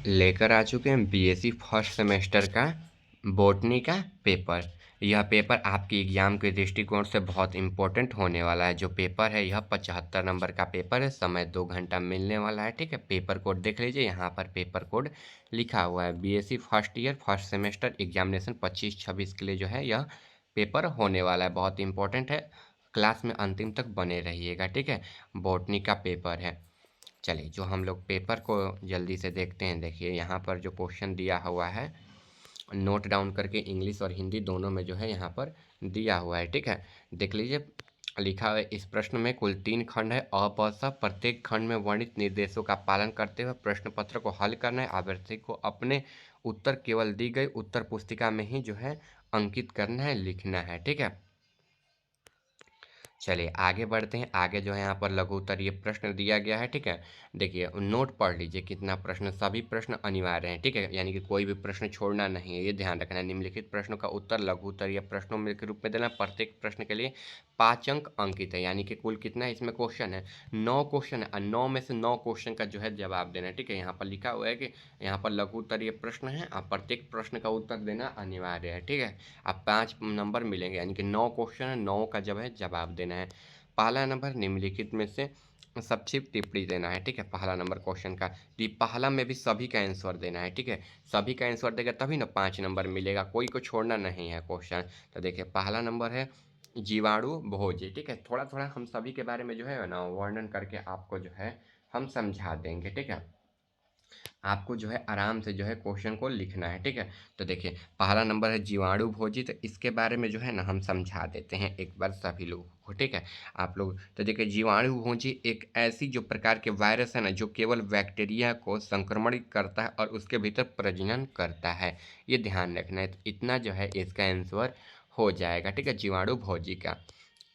लेकर आ चुके हैं बीएससी फर्स्ट सेमेस्टर का बॉटनी का पेपर। यह पेपर आपके एग्ज़ाम के दृष्टिकोण से बहुत इम्पोर्टेंट होने वाला है। जो पेपर है यह 75 नंबर का पेपर है। समय 2 घंटा मिलने वाला है। ठीक है, पेपर कोड देख लीजिए, यहाँ पर पेपर कोड लिखा हुआ है। BSc first year first semester examination 25-26 के लिए जो है यह पेपर होने वाला है। बहुत इंपॉर्टेंट है, क्लास में अंतिम तक बने रहिएगा। ठीक है, बॉटनी का पेपर है। चलिए, जो हम लोग पेपर को जल्दी से देखते हैं। देखिए, यहाँ पर जो क्वेश्चन दिया हुआ है, नोट डाउन करके इंग्लिश और हिंदी दोनों में जो है यहाँ पर दिया हुआ है। ठीक है, देख लीजिए, लिखा हुआ है इस प्रश्न में कुल 3 खंड है। अ ब स प्रत्येक खंड में वर्णित निर्देशों का पालन करते हुए प्रश्न पत्र को हल करना है। अभ्यर्थी को अपने उत्तर केवल दी गई उत्तर पुस्तिका में ही जो है अंकित करना है, लिखना है। ठीक है, चलिए आगे बढ़ते हैं। आगे जो है यहाँ पर लघु उत्तरीय प्रश्न दिया गया है। ठीक है, देखिए नोट पढ़ लीजिए कितना प्रश्न, सभी प्रश्न अनिवार्य हैं। ठीक है, यानी कि कोई भी प्रश्न छोड़ना नहीं है, ये ध्यान रखना है। निम्नलिखित प्रश्नों का उत्तर लघु उत्तरीय प्रश्नों में के रूप में देना। प्रत्येक प्रश्न के लिए 5 अंक अंकित है, यानी कि कुल कितना है इसमें क्वेश्चन है, 9 क्वेश्चन है और 9 में से 9 क्वेश्चन का जो है जवाब देना है। ठीक है, यहाँ पर लिखा हुआ है कि यहाँ पर लघु उत्तरीय प्रश्न है और प्रत्येक प्रश्न का उत्तर देना अनिवार्य है। ठीक है, अब 5 नंबर मिलेंगे, यानी कि 9 क्वेश्चन है, 9 का जब है जवाब देना है। पहला नंबर निम्नलिखित में से संक्षिप्त टिप्पणी देना है। ठीक है, पहला नंबर क्वेश्चन का, तो पहला में भी सभी का आंसर देना है। ठीक है, सभी का आंसर देगा तभी ना 5 नंबर मिलेगा, कोई को छोड़ना नहीं है क्वेश्चन। तो देखिए पहला नंबर है जीवाणु भोजी। ठीक है, थोड़ा थोड़ा हम सभी के बारे में जो है ना वर्णन करके आपको जो है हम समझा देंगे। ठीक है, आपको जो है आराम से जो है क्वेश्चन को लिखना है। ठीक है, तो देखिए पहला नंबर है जीवाणु भोजी, तो इसके बारे में जो है ना हम समझा देते हैं एक बार सभी लोगों को। ठीक है, आप लोग तो देखिए जीवाणु भोजी एक ऐसी जो प्रकार के वायरस है ना, जो केवल बैक्टीरिया को संक्रमण करता है और उसके भीतर प्रजनन करता है। ये ध्यान रखना है, तो इतना जो है इसका आंसर हो जाएगा। ठीक है, जीवाणु भोजी का।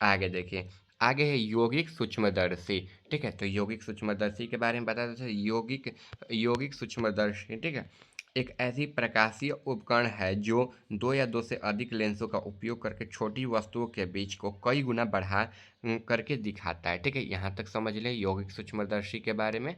आगे देखिए, आगे है यौगिक सूक्ष्मदर्शी। ठीक है, तो यौगिक सूक्ष्मदर्शी के बारे में बता देते हैं। यौगिक यौगिक सूक्ष्मदर्शी, ठीक है, एक ऐसी प्रकाशीय उपकरण है जो 2 या 2 से अधिक लेंसों का उपयोग करके छोटी वस्तुओं के बीच को कई गुना बढ़ा करके दिखाता है। ठीक है, यहाँ तक समझ लें यौगिक सूक्ष्मदर्शी के बारे में।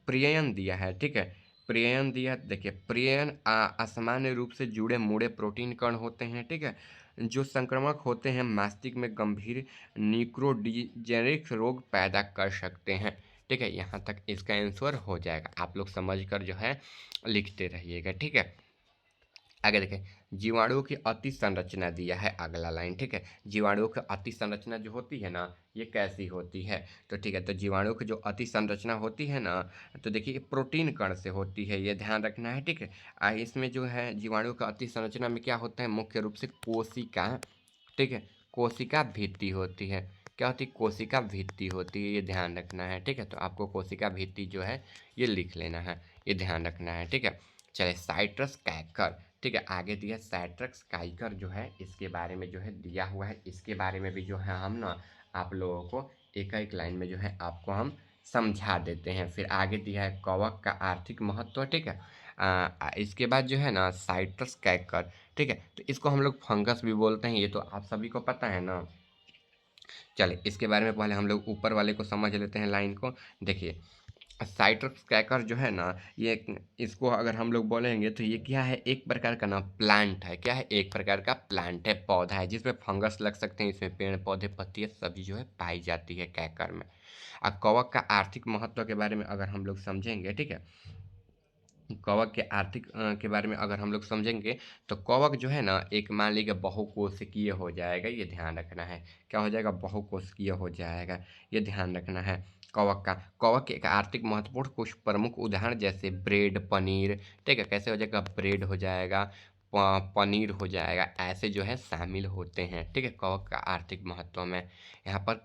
प्रियन दिया है। ठीक है, प्रियन दिया, देखिए प्रियन असामान्य रूप से जुड़े मुड़े प्रोटीन कण होते हैं। ठीक है, जो संक्रामक होते हैं, मस्तिष्क में गंभीर न्यूरोडीजेनेरिक रोग पैदा कर सकते हैं। ठीक है, यहाँ तक इसका आंसर हो जाएगा, आप लोग समझ कर जो है लिखते रहिएगा। ठीक है, आगे देखें, जीवाणुओं की अति संरचना दिया है अगला लाइन। ठीक है, जीवाणुओं की अति संरचना जो होती है ना, ये कैसी होती है, तो ठीक है, तो जीवाणुओं की जो अति संरचना होती है ना, तो देखिए प्रोटीन कण से होती है, ये ध्यान रखना है। ठीक है, इसमें जो है जीवाणुओं का अति संरचना में क्या होता है, मुख्य रूप से कोशिका। ठीक है, कोशिका भित्ति होती है। क्या होती है, कोशिका भित्ति होती है, ये ध्यान रखना है। ठीक है, तो आपको कोशिका भित्ति जो है ये लिख लेना है, ये ध्यान रखना है। ठीक है, चलिए साइट्रस कैकर। ठीक है, आगे दिया साइट्रस काइकर जो है, इसके बारे में जो है दिया हुआ है। इसके बारे में भी जो है हम ना आप लोगों को एक एक लाइन में जो है आपको हम समझा देते हैं। फिर आगे दिया है कवक का आर्थिक महत्व। ठीक है, इसके बाद जो है ना साइट्रस कैकर। ठीक है, तो इसको हम लोग फंगस भी बोलते हैं, ये तो आप सभी को पता है ना। चलिए इसके बारे में पहले हम लोग ऊपर वाले को समझ लेते हैं लाइन को। देखिए साइट्रस कैकर जो है ना, ये इसको अगर हम लोग बोलेंगे तो ये क्या है, एक प्रकार का ना प्लांट है। क्या है, एक प्रकार का प्लांट है, पौधा है, जिसमें फंगस लग सकते हैं। इसमें पेड़ पौधे पत्तियाँ सभी जो है पाई जाती है कैकर में। अब कवक का आर्थिक महत्व के बारे में अगर हम लोग समझेंगे, ठीक है, कवक के आर्थिक के बारे में अगर हम लोग समझेंगे, तो कवक जो है ना एक मान लीजिए बहुकोशिकीय हो जाएगा, ये ध्यान रखना है। क्या हो जाएगा, बहुकोशिकीय हो जाएगा, ये ध्यान रखना है। कवक का, कवक के एक आर्थिक महत्वपूर्ण कुछ प्रमुख उदाहरण जैसे ब्रेड, पनीर। ठीक है, कैसे हो जाएगा, ब्रेड हो जाएगा, पनीर हो जाएगा, ऐसे जो है शामिल होते हैं। ठीक है, कवक का आर्थिक महत्व में यहाँ पर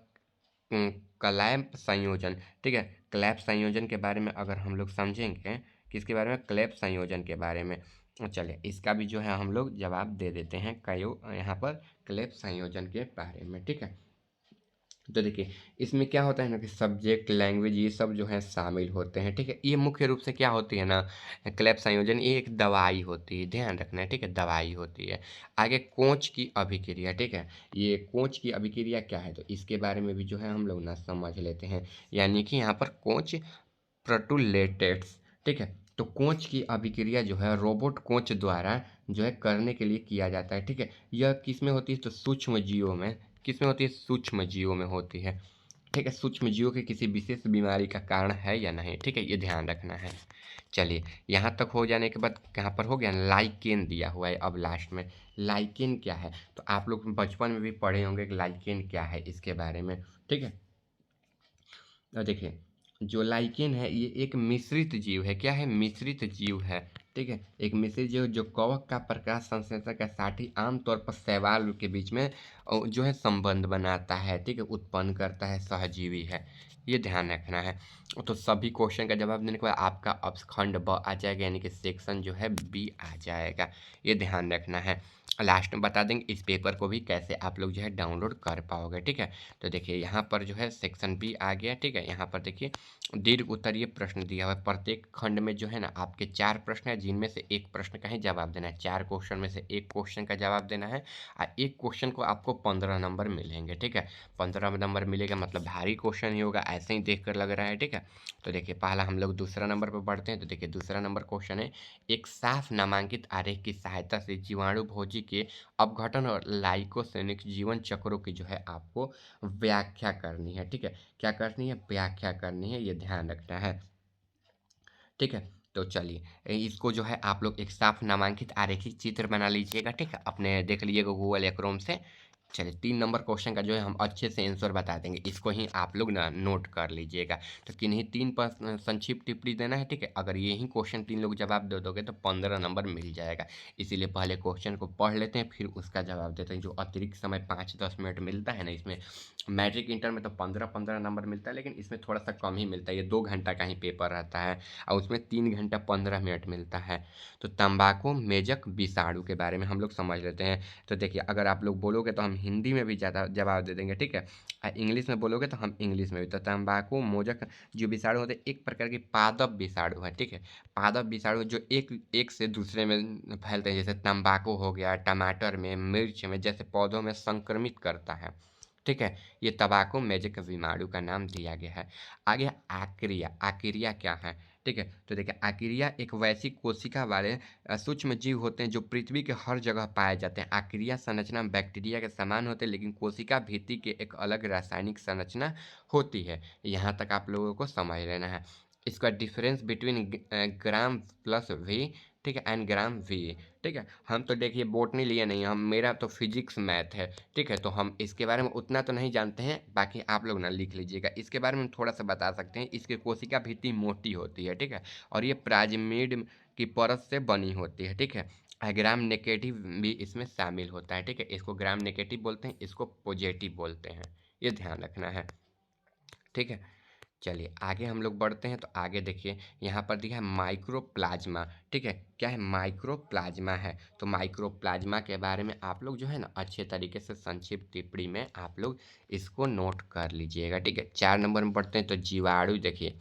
क्लैंप संयोजन। ठीक है, क्लैप संयोजन के बारे में अगर हम लोग समझेंगे, किसके बारे में, क्लैप संयोजन के बारे में, चलिए इसका भी जो है हम लोग जवाब दे देते हैं कयो यहाँ पर क्लैप संयोजन के बारे में। ठीक है, तो देखिए इसमें क्या होता है ना कि सब्जेक्ट, लैंग्वेज, ये सब जो है शामिल होते हैं। ठीक है, ये मुख्य रूप से क्या होती है ना, क्लैप संयोजन, ये एक दवाई होती है, ध्यान रखना है। ठीक है, दवाई होती है। आगे कोंच की अभिक्रिया। ठीक है, ये कोंच की अभिक्रिया क्या है, तो इसके बारे में भी जो है हम लोग ना समझ लेते हैं। यानी कि यहाँ पर कोंच प्रोटुलेटेड्स। ठीक है, तो कोच की अभिक्रिया जो है रोबोट कोच द्वारा जो है करने के लिए किया जाता है, ठीक है। यह किस में होती है? तो सूक्ष्म जीवों में। किस में होती है? सूक्ष्म जीवों में होती है, ठीक है। सूक्ष्म जीवों के किसी विशेष बीमारी का कारण है या नहीं, ठीक है, ये ध्यान रखना है। चलिए, यहाँ तक हो जाने के बाद कहाँ पर हो गया? लाइकेन दिया हुआ है। अब लास्ट में लाइकेन क्या है? तो आप लोग बचपन में भी पढ़े होंगे कि लाइकेन क्या है इसके बारे में, ठीक है। देखिए, जो लाइकेन है ये एक मिश्रित जीव है। क्या है? मिश्रित जीव है, ठीक है। एक मिश्रित जीव जो कवक का प्रकाश संश्लेषण का साथी आमतौर पर शैवाल के बीच में जो है संबंध बनाता है, ठीक है, उत्पन्न करता है, सहजीवी है। ये ध्यान रखना है। तो सभी क्वेश्चन का जवाब देने के बाद आपका खंड ब आ जाएगा, यानी कि सेक्शन जो है बी आ जाएगा। ये ध्यान रखना है। लास्ट में बता देंगे इस पेपर को भी कैसे आप लोग जो है डाउनलोड कर पाओगे, ठीक है। तो देखिए यहाँ पर जो है सेक्शन बी आ गया, ठीक है। यहाँ पर देखिए दीर्घ उत्तरीय प्रश्न दिया हुआ है। प्रत्येक खंड में जो है ना आपके 4 प्रश्न है, जिनमें से एक प्रश्न का ही जवाब देना है। 4 क्वेश्चन में से एक क्वेश्चन का जवाब देना है और एक क्वेश्चन को आपको 15 नंबर मिलेंगे, ठीक है। 15 नंबर मिलेगा मतलब भारी क्वेश्चन ही होगा, ऐसे ही देख कर लग रहा है, ठीक है। तो देखिए पहला हम लोग दूसरा नंबर पर बढ़ते हैं। तो देखिए दूसरा नंबर क्वेश्चन है, एक साफ नामांकित आरेख की सहायता से जीवाणु भोजी के अपघटन और लाइकोसेनिक जीवन चक्रों की जो है आपको व्याख्या करनी है, ठीक है। क्या करनी है? व्याख्या करनी है, ये ध्यान रखना है, ठीक है। तो चलिए इसको जो है आप लोग एक साफ नामांकित आरेखित चित्र बना लीजिएगा, ठीक है। अपने देख लीजिएगा गूगल या क्रोम से। चलिए 3 नंबर क्वेश्चन का जो है हम अच्छे से आंसर बता देंगे, इसको ही आप लोग ना नोट कर लीजिएगा। तो किन्हीं 3 पर संक्षिप्त टिप्पणी देना है, ठीक है। अगर यही क्वेश्चन 3 लोग जवाब दे दोगे तो 15 नंबर मिल जाएगा। इसीलिए पहले क्वेश्चन को पढ़ लेते हैं, फिर उसका जवाब देते हैं। जो अतिरिक्त समय 5-10 मिनट मिलता है ना इसमें, मैट्रिक इंटर में तो 15-15 नंबर मिलता है, लेकिन इसमें थोड़ा सा कम ही मिलता है। ये 2 घंटा का ही पेपर रहता है और उसमें 3 घंटा 15 मिनट मिलता है। तो तंबाकू मेजक विषाणु के बारे में हम लोग समझ लेते हैं। तो देखिए अगर आप लोग बोलोगे तो हम हिंदी में भी ज़्यादा जवाब दे देंगे, ठीक है। इंग्लिश में बोलोगे तो हम इंग्लिश में भी। तो तंबाकू मोजक जो विषाणु होते हैं एक प्रकार की पादप विषाणु है, ठीक है। पादप विषाणु जो एक एक से दूसरे में फैलते हैं, जैसे तंबाकू हो गया, टमाटर में, मिर्च में, जैसे पौधों में संक्रमित करता है, ठीक है। ये तंबाकू मेजक विषाणु का नाम दिया गया है। आगे आर्किया। आर्किया क्या है? ठीक है। तो देखिए आर्किया एक वैसी कोशिका वाले सूक्ष्म जीव होते हैं जो पृथ्वी के हर जगह पाए जाते हैं। आर्किया संरचना बैक्टीरिया के समान होते हैं, लेकिन कोशिका भित्ति के एक अलग रासायनिक संरचना होती है। यहाँ तक आप लोगों को समझ लेना है। इसका difference between gram plus V, ठीक है, एंड ग्राम वी, ठीक है। हम तो देखिए बोटनी लिए नहीं, हम मेरा तो फिजिक्स मैथ है, ठीक है। तो हम इसके बारे में उतना तो नहीं जानते हैं, बाकी आप लोग ना लिख लीजिएगा। इसके बारे में थोड़ा सा बता सकते हैं। इसकी कोशिका भित्ति मोटी होती है, ठीक है, और ये प्लाज्मिड की परत से बनी होती है, ठीक है। ग्राम नेगेटिव भी इसमें शामिल होता है, ठीक है। इसको ग्राम नेगेटिव बोलते हैं, इसको पॉजिटिव बोलते हैं, ये ध्यान रखना है, ठीक है। चलिए आगे हम लोग बढ़ते हैं। तो आगे देखिए यहाँ पर दिया है माइक्रोप्लाज्मा, ठीक है। क्या है? माइक्रोप्लाज्मा है। तो माइक्रोप्लाज्मा के बारे में आप लोग जो है ना अच्छे तरीके से संक्षिप्त टिप्पणी में आप लोग इसको नोट कर लीजिएगा, ठीक है। 4 नंबर में पढ़ते हैं। तो जीवाणु देखिए,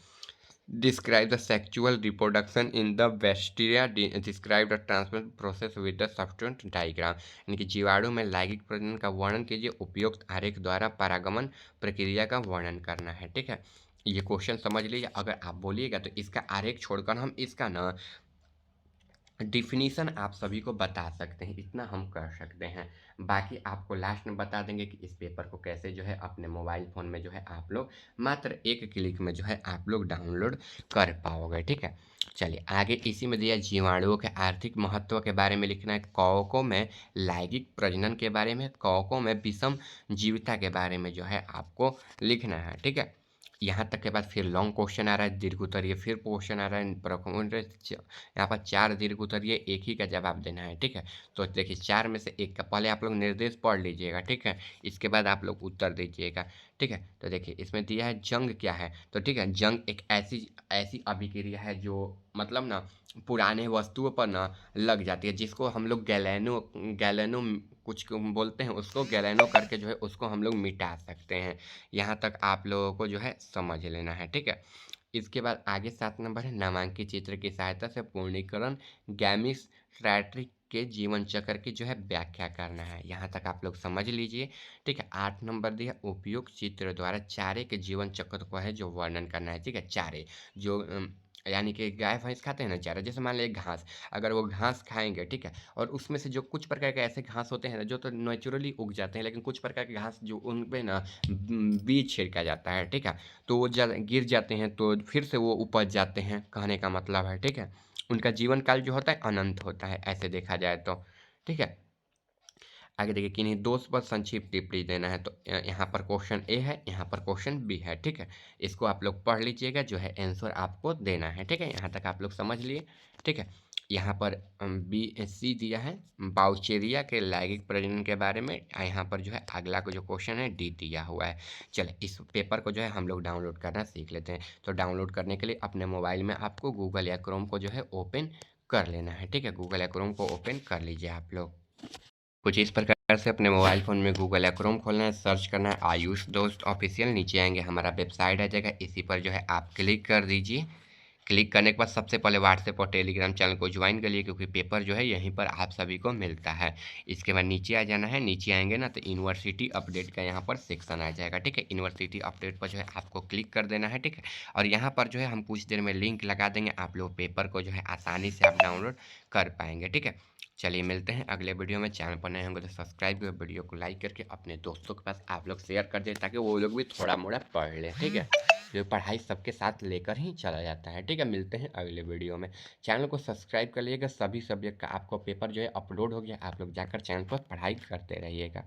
describe the sexual reproduction in the bacteria, describe the transfer process with the substance diagram, यानी कि जीवाणु में लैंगिक प्रजनन का वर्णन कीजिए, उपयुक्त आरेख द्वारा परागमन प्रक्रिया का वर्णन करना है, ठीक है। ये क्वेश्चन समझ लीजिए। अगर आप बोलिएगा तो इसका आरेख छोड़कर हम इसका ना डिफिनीशन आप सभी को बता सकते हैं, इतना हम कर सकते हैं। बाकी आपको लास्ट में बता देंगे कि इस पेपर को कैसे जो है अपने मोबाइल फ़ोन में जो है आप लोग मात्र एक क्लिक में जो है आप लोग डाउनलोड कर पाओगे, ठीक है। चलिए आगे इसी में दिया जीवाणुओं के आर्थिक महत्व के बारे में लिखना है। कवकों में लैंगिक प्रजनन के बारे में, कवकों में विषम जीविता के बारे में जो है आपको लिखना है, ठीक है। यहाँ तक के बाद फिर लॉन्ग क्वेश्चन आ रहा है, दीर्घ उत्तरीय फिर क्वेश्चन आ रहा है, प्रखंड यहाँ पर 4 दीर्घ उत्तरीय एक ही का जवाब देना है, ठीक है। तो देखिए 4 में से एक का पहले आप लोग निर्देश पढ़ लीजिएगा, ठीक है। इसके बाद आप लोग उत्तर दीजिएगा, ठीक है। तो देखिए इसमें दिया है जंग क्या है? तो ठीक है, जंग एक ऐसी ऐसी अभिक्रिया है जो मतलब ना पुराने वस्तुओं पर ना लग जाती है, जिसको हम लोग गैलेनो गैलेनो कुछ बोलते हैं, उसको गैलेनो करके जो है उसको हम लोग मिटा सकते हैं। यहाँ तक आप लोगों को जो है समझ लेना है, ठीक है। इसके बाद आगे 7 नंबर है, नामांकित चित्र की सहायता से पूर्णीकरण गैमिस ट्रैट्रिक के जीवन चक्र की जो है व्याख्या करना है। यहाँ तक आप लोग समझ लीजिए, ठीक है। 8 नंबर दिया, उपयुक्त चित्र द्वारा चारे के जीवन चक्र को है जो वर्णन करना है, ठीक है। चारे जो यानी कि गाय भैंस खाते हैं ना चारा, जैसे मान लीजिए घास, अगर वो घास खाएँगे, ठीक है? और उसमें से जो कुछ प्रकार के ऐसे घास होते हैं ना, जो तो नेचुरली उग जाते हैं, लेकिन कुछ प्रकार के घास जो उन पे ना बीज छिड़का जाता है, ठीक है? तो वो गिर जाते हैं, तो फिर से वो उपज जाते हैं, कहने का मतलब है, ठीक है? उनका जीवन काल जो होता है अनंत होता है, ऐसे देखा जाए तो, ठीक है? आगे देखिए किन्हीं दोस्त पर संक्षिप्त टिप्पणी देना है, तो यहाँ पर क्वेश्चन ए है, यहाँ पर क्वेश्चन बी है, ठीक है? इसको आप लोग पढ़ लीजिएगा, जो है आंसर आपको देना है, ठीक है? यहाँ तक आप लोग समझ लिए, ठीक है? यहाँ पर बी सी दिया है बाउचेरिया के लैंगिक प्रजनन के बारे में, यहाँ पर जो है अगला को जो क्वेश्चन है डी दिया हुआ है। चलिए इस पेपर को जो है हम लोग डाउनलोड करना सीख लेते हैं। तो डाउनलोड करने के लिए अपने मोबाइल में आपको गूगल या क्रोम को जो है ओपन कर लेना है, ठीक है? गूगल या क्रोम को ओपन कर लीजिए आप लोग। कुछ इस प्रकार से अपने मोबाइल फ़ोन में गूगल या क्रोम खोलना है, सर्च करना है आयुष दोस्त ऑफिशियल, नीचे आएँगे हमारा वेबसाइट आ जाएगा, इसी पर जो है आप क्लिक कर दीजिए। क्लिक करने के बाद सबसे पहले व्हाट्सएप और टेलीग्राम चैनल को ज्वाइन कर लिए, क्योंकि पेपर जो है यहीं पर आप सभी को मिलता है। इसके बाद नीचे आ जाना है, नीचे आएँगे ना तो यूनिवर्सिटी अपडेट का यहाँ पर सेक्शन आ जाएगा, ठीक है? यूनिवर्सिटी अपडेट पर जो है आपको क्लिक कर देना है, ठीक है? और यहाँ पर जो है हम कुछ देर में लिंक लगा देंगे, आप लोग पेपर को जो है आसानी से आप डाउनलोड कर पाएँगे, ठीक है? चलिए मिलते हैं अगले वीडियो में। चैनल पर नए होंगे तो सब्सक्राइब करें, वीडियो को लाइक करके अपने दोस्तों के पास आप लोग शेयर कर दें, ताकि वो लोग भी थोड़ा-मोड़ा पढ़ लें, ठीक है? जो पढ़ाई सबके साथ लेकर ही चला जाता है, ठीक है? मिलते हैं अगले वीडियो में। चैनल को सब्सक्राइब कर लीजिएगा, सभी सब्जेक्ट का आपको पेपर जो है अपलोड हो गया, आप लोग जाकर चैनल पर पढ़ाई करते रहिएगा।